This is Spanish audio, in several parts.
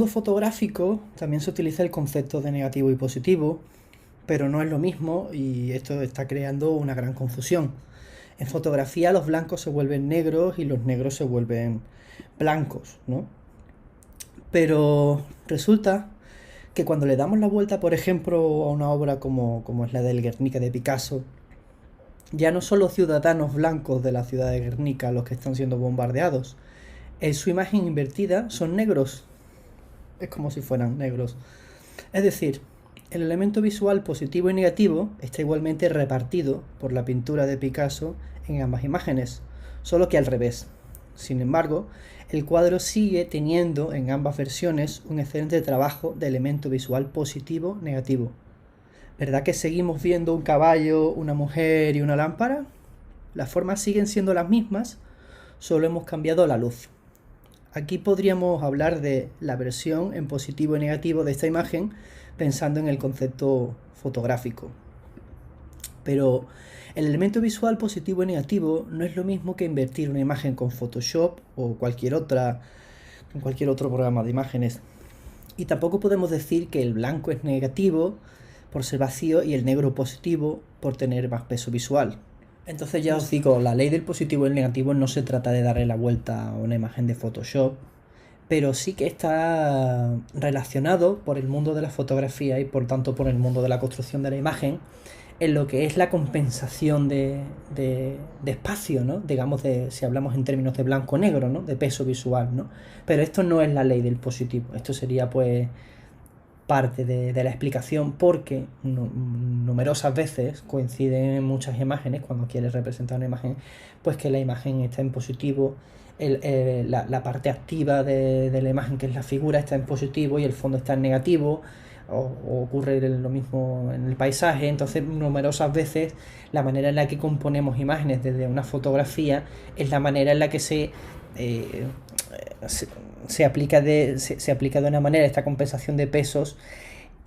mundo fotográfico también se utiliza el concepto de negativo y positivo, pero no es lo mismo y esto está creando una gran confusión. En fotografía los blancos se vuelven negros y los negros se vuelven blancos, ¿no? Pero resulta que cuando le damos la vuelta, por ejemplo, a una obra como es la del Guernica de Picasso, ya no son los ciudadanos blancos de la ciudad de Guernica los que están siendo bombardeados. En su imagen invertida son negros. Es como si fueran negros. Es decir, el elemento visual positivo y negativo está igualmente repartido por la pintura de Picasso en ambas imágenes, solo que al revés. Sin embargo, el cuadro sigue teniendo en ambas versiones un excelente trabajo de elemento visual positivo-negativo. ¿Verdad que seguimos viendo un caballo, una mujer y una lámpara? Las formas siguen siendo las mismas, solo hemos cambiado la luz. Aquí podríamos hablar de la versión en positivo y negativo de esta imagen pensando en el concepto fotográfico. Pero el elemento visual positivo y negativo no es lo mismo que invertir una imagen con Photoshop o cualquier otro programa de imágenes. Y tampoco podemos decir que el blanco es negativo por ser vacío y el negro positivo por tener más peso visual. Entonces ya os digo, la ley del positivo y el negativo no se trata de darle la vuelta a una imagen de Photoshop, pero sí que está relacionado por el mundo de la fotografía y por tanto por el mundo de la construcción de la imagen en lo que es la compensación de espacio, ¿no? Digamos, si hablamos en términos de blanco-negro, ¿no? De peso visual, ¿no? Pero esto no es la ley del positivo, esto sería pues parte de la explicación porque numerosas veces coinciden en muchas imágenes cuando quieres representar una imagen, pues que la imagen está en positivo, la parte activa de la imagen que es la figura está en positivo y el fondo está en negativo, o ocurre lo mismo en el paisaje. Entonces numerosas veces la manera en la que componemos imágenes desde una fotografía es la manera en la que eh, se aplica de una manera esta compensación de pesos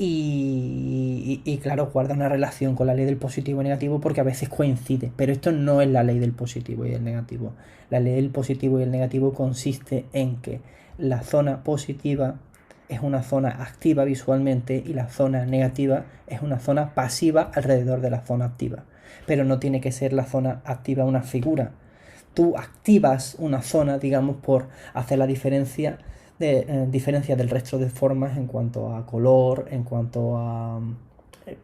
y claro, guarda una relación con la ley del positivo y negativo porque a veces coincide, pero esto no es la ley del positivo y el negativo. La ley del positivo y el negativo consiste en que la zona positiva es una zona activa visualmente y la zona negativa es una zona pasiva alrededor de la zona activa. Pero no tiene que ser la zona activa una figura. Tú activas una zona, digamos, por hacer la diferencia del resto de formas en cuanto a color, en cuanto a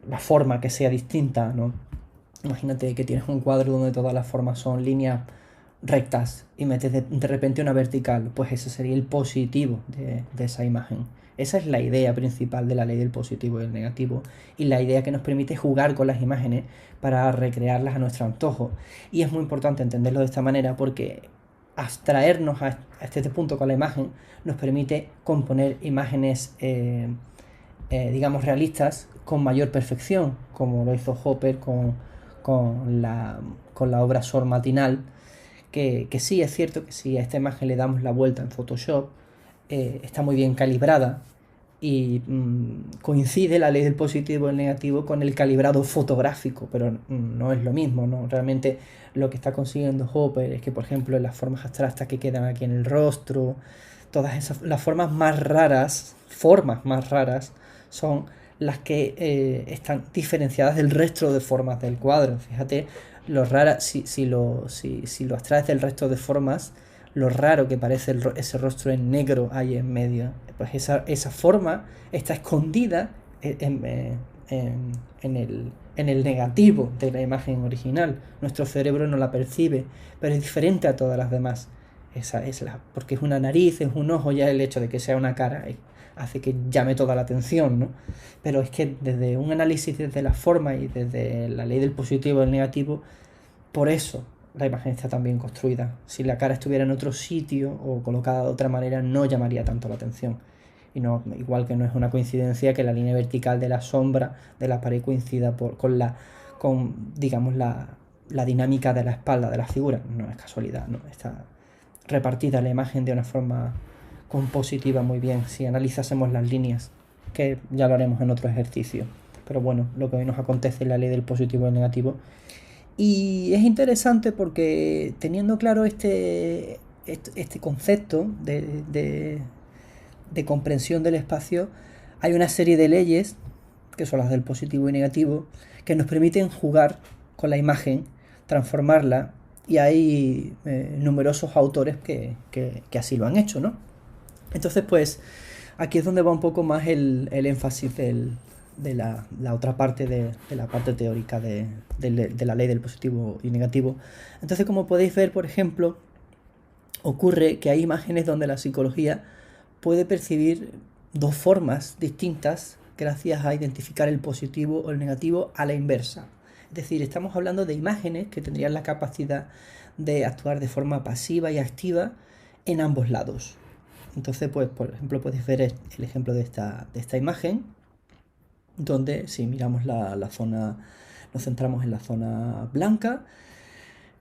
la forma que sea distinta, ¿no? Imagínate que tienes un cuadro donde todas las formas son líneas rectas y metes de repente una vertical, pues ese sería el positivo de esa imagen. Esa es la idea principal de la ley del positivo y el negativo y la idea que nos permite jugar con las imágenes para recrearlas a nuestro antojo. Y es muy importante entenderlo de esta manera porque abstraernos a este punto con la imagen nos permite componer imágenes digamos realistas con mayor perfección, como lo hizo Hopper con la obra Sol Matinal, que sí es cierto que si a esta imagen le damos la vuelta en Photoshop, está muy bien calibrada y coincide la ley del positivo y el negativo con el calibrado fotográfico, pero no es lo mismo, ¿no? Realmente lo que está consiguiendo Hopper es que, por ejemplo, en las formas abstractas que quedan aquí en el rostro, todas esas, las formas más raras, son las que están diferenciadas del resto de formas del cuadro. Fíjate, lo rara, si lo abstraes del resto de formas, lo raro que parece ese rostro en negro ahí en medio. Pues esa forma está escondida en el negativo de la imagen original. Nuestro cerebro no la percibe, pero es diferente a todas las demás. Esa es porque es una nariz, es un ojo, ya el hecho de que sea una cara hace que llame toda la atención, ¿no? Pero es que desde un análisis desde la forma y desde la ley del positivo y el negativo, por eso la imagen está tan bien construida. Si la cara estuviera en otro sitio o colocada de otra manera, no llamaría tanto la atención. Y no, igual que no es una coincidencia que la línea vertical de la sombra de la pared coincida con digamos, la dinámica de la espalda de la figura. No es casualidad, no. Está repartida la imagen de una forma compositiva muy bien. Si analizásemos las líneas, que ya lo haremos en otro ejercicio. Pero bueno, lo que hoy nos acontece es la ley del positivo y el negativo. Y es interesante porque teniendo claro este concepto de comprensión del espacio, hay una serie de leyes, que son las del positivo y negativo, que nos permiten jugar con la imagen, transformarla, y hay numerosos autores que así lo han hecho, ¿no? Entonces, pues, aquí es donde va un poco más el énfasis de la otra parte de la parte teórica de la ley del positivo y negativo. Entonces, como podéis ver, por ejemplo, ocurre que hay imágenes donde la psicología puede percibir dos formas distintas gracias a identificar el positivo o el negativo a la inversa. Es decir, estamos hablando de imágenes que tendrían la capacidad de actuar de forma pasiva y activa en ambos lados. Entonces, pues, por ejemplo, podéis ver el ejemplo de esta imagen, donde si miramos la zona, nos centramos en la zona blanca.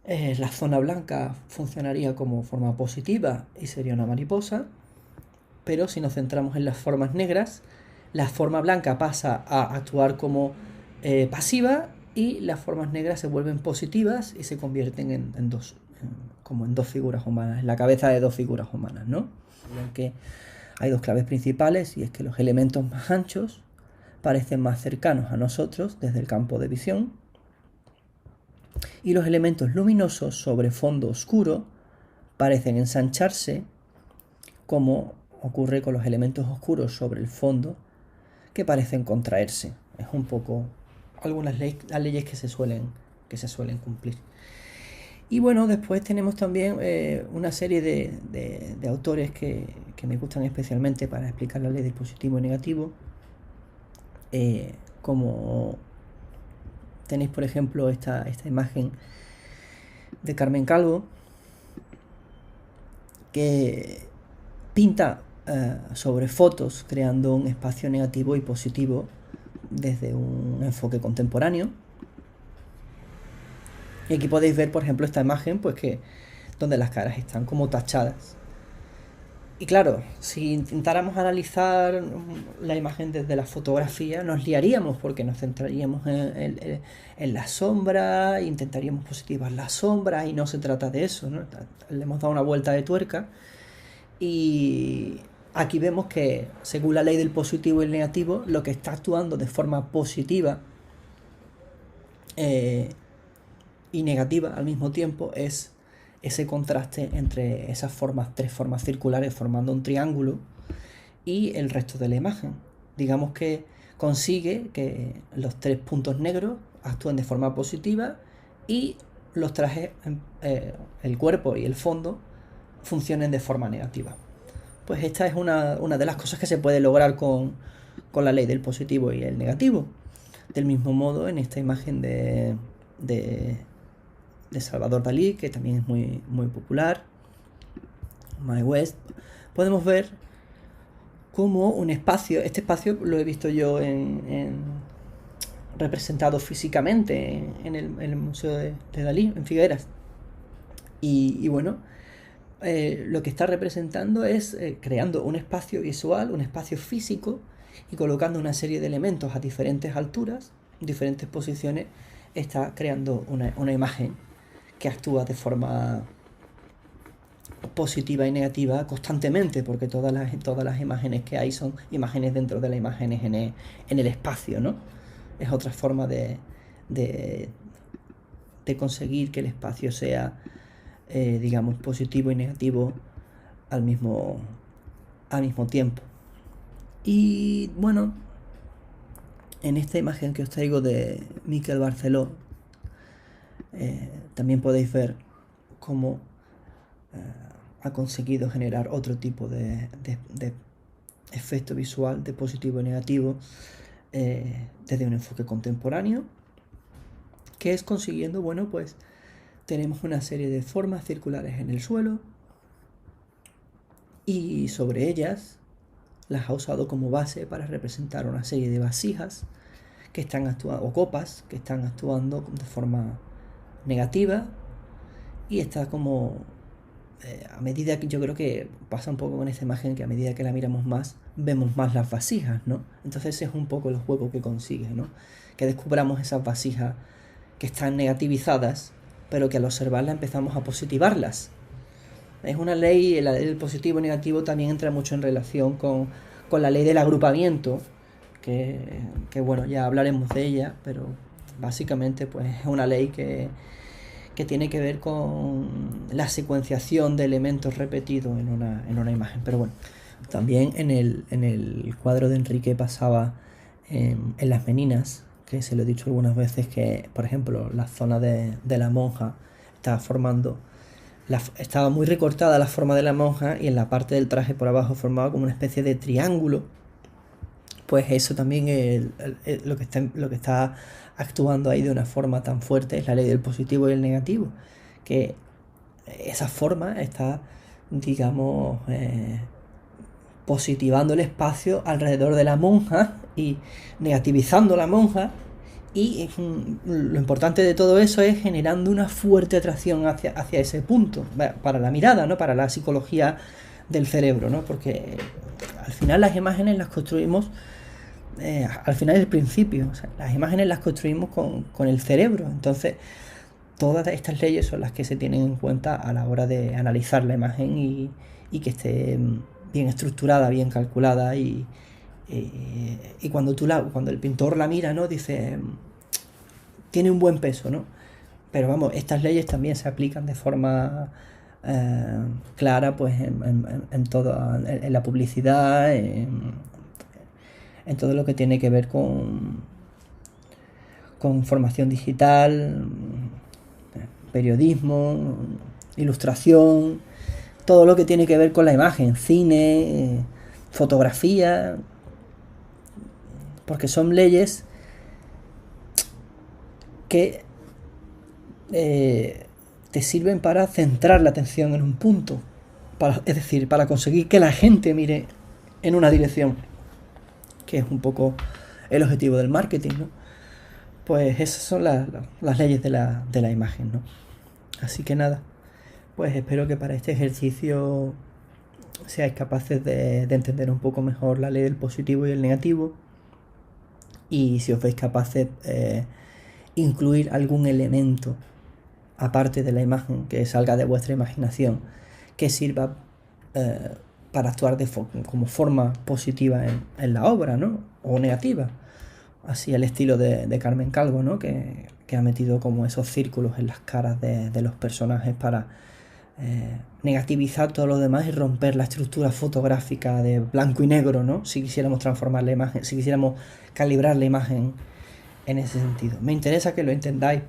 La zona blanca funcionaría como forma positiva y sería una mariposa, pero si nos centramos en las formas negras, la forma blanca pasa a actuar como pasiva y las formas negras se vuelven positivas y se convierten en dos, como en dos figuras humanas, en la cabeza de dos figuras humanas, ¿no? Que hay dos claves principales, y es que los elementos más anchos parecen más cercanos a nosotros desde el campo de visión, y los elementos luminosos sobre fondo oscuro parecen ensancharse, como ocurre con los elementos oscuros sobre el fondo, que parecen contraerse. Es un poco algunas leyes que se suelen cumplir. Y bueno, después tenemos también una serie de autores que me gustan especialmente para explicar la ley del positivo y negativo, como tenéis, por ejemplo, esta imagen de Carmen Calvo, que pinta sobre fotos creando un espacio negativo y positivo desde un enfoque contemporáneo. Y aquí podéis ver, por ejemplo, esta imagen, pues que donde las caras están como tachadas. Y claro, si intentáramos analizar la imagen desde la fotografía, nos liaríamos porque nos centraríamos en la sombra, intentaríamos positivar la sombra, y no se trata de eso, ¿no? Le hemos dado una vuelta de tuerca, y aquí vemos que, según la ley del positivo y el negativo, lo que está actuando de forma positiva y negativa al mismo tiempo es ese contraste entre esas tres formas circulares formando un triángulo y el resto de la imagen. Digamos que consigue que los tres puntos negros actúen de forma positiva y los trajes, el cuerpo y el fondo, funcionen de forma negativa. Pues esta es una de las cosas que se puede lograr con la ley del positivo y el negativo. Del mismo modo, en esta imagen de Salvador Dalí, que también es muy, muy popular, My West, podemos ver cómo un espacio, este espacio lo he visto yo representado físicamente en el Museo de Dalí, en Figueras. Y bueno, lo que está representando es creando un espacio visual, un espacio físico, y colocando una serie de elementos a diferentes alturas, diferentes posiciones, está creando una imagen que actúa de forma positiva y negativa constantemente, porque todas las imágenes que hay son imágenes dentro de las imágenes en el espacio, ¿no? Es otra forma de conseguir que el espacio sea, digamos, positivo y negativo al mismo tiempo. Y bueno, en esta imagen que os traigo de Miquel Barceló, también podéis ver cómo ha conseguido generar otro tipo de efecto visual de positivo y negativo desde un enfoque contemporáneo, que es consiguiendo, bueno, pues tenemos una serie de formas circulares en el suelo, y sobre ellas las ha usado como base para representar una serie de vasijas que están actuando, o copas que están actuando de forma negativa, y está como a medida que yo creo que pasa un poco con esta imagen, que a medida que la miramos más, vemos más las vasijas, ¿no? Entonces es un poco el juego que consigue, ¿no? Que descubramos esas vasijas que están negativizadas, pero que al observarlas empezamos a positivarlas. Es una ley, la ley del positivo y negativo también entra mucho en relación con la ley del agrupamiento, que bueno, ya hablaremos de ella, pero básicamente pues es una ley que tiene que ver con la secuenciación de elementos repetidos en una imagen. Pero bueno, también en el cuadro de Enrique pasaba en las Meninas, que se lo he dicho algunas veces, que por ejemplo la zona de la monja estaba muy recortada la forma de la monja, y en la parte del traje por abajo formaba como una especie de triángulo. Pues eso también es lo que está actuando ahí de una forma tan fuerte, es la ley del positivo y el negativo, que esa forma está, digamos, positivando el espacio alrededor de la monja y negativizando la monja, y lo importante de todo eso es generando una fuerte atracción hacia ese punto, para la mirada, ¿no? Para la psicología del cerebro, ¿no? Porque al final las imágenes las construimos, al final del principio, o sea, las imágenes las construimos con el cerebro. Entonces todas estas leyes son las que se tienen en cuenta a la hora de analizar la imagen, y que esté bien estructurada, bien calculada, y cuando el pintor la mira, ¿no? Dice, tiene un buen peso, ¿no? Pero vamos, estas leyes también se aplican de forma clara, pues en la publicidad, en todo lo que tiene que ver con formación digital, periodismo, ilustración, todo lo que tiene que ver con la imagen, cine, fotografía, porque son leyes que te sirven para centrar la atención en un punto, es decir, para conseguir que la gente mire en una dirección, que es un poco el objetivo del marketing, ¿no? Pues esas son las leyes de la imagen, ¿no? Así que nada, pues espero que para este ejercicio seáis capaces de entender un poco mejor la ley del positivo y el negativo, y si os veis capaces incluir algún elemento aparte de la imagen que salga de vuestra imaginación, que sirva para actuar como forma positiva en la obra, ¿no? O negativa, así al estilo de Carmen Calvo, ¿no? Que ha metido como esos círculos en las caras de los personajes para negativizar todo lo demás y romper la estructura fotográfica de blanco y negro, ¿no? Si quisiéramos transformar la imagen, si quisiéramos calibrar la imagen en ese sentido. Me interesa que lo entendáis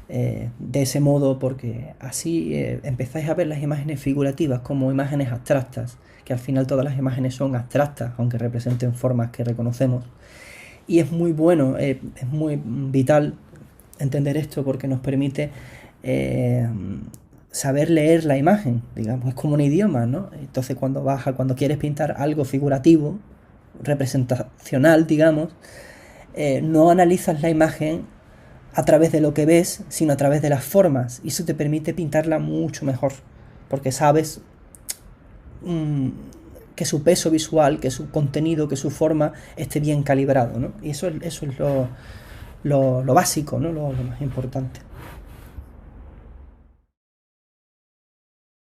de ese modo, porque así empezáis a ver las imágenes figurativas como imágenes abstractas, que al final todas las imágenes son abstractas, aunque representen formas que reconocemos. Y es muy bueno, es muy vital entender esto, porque nos permite saber leer la imagen, digamos, es como un idioma, ¿no? Entonces cuando quieres pintar algo figurativo, representacional, digamos, no analizas la imagen a través de lo que ves, sino a través de las formas, y eso te permite pintarla mucho mejor, porque sabes que su peso visual, que su contenido, que su forma esté bien calibrado, ¿no? Y eso es lo básico, ¿no? Lo más importante.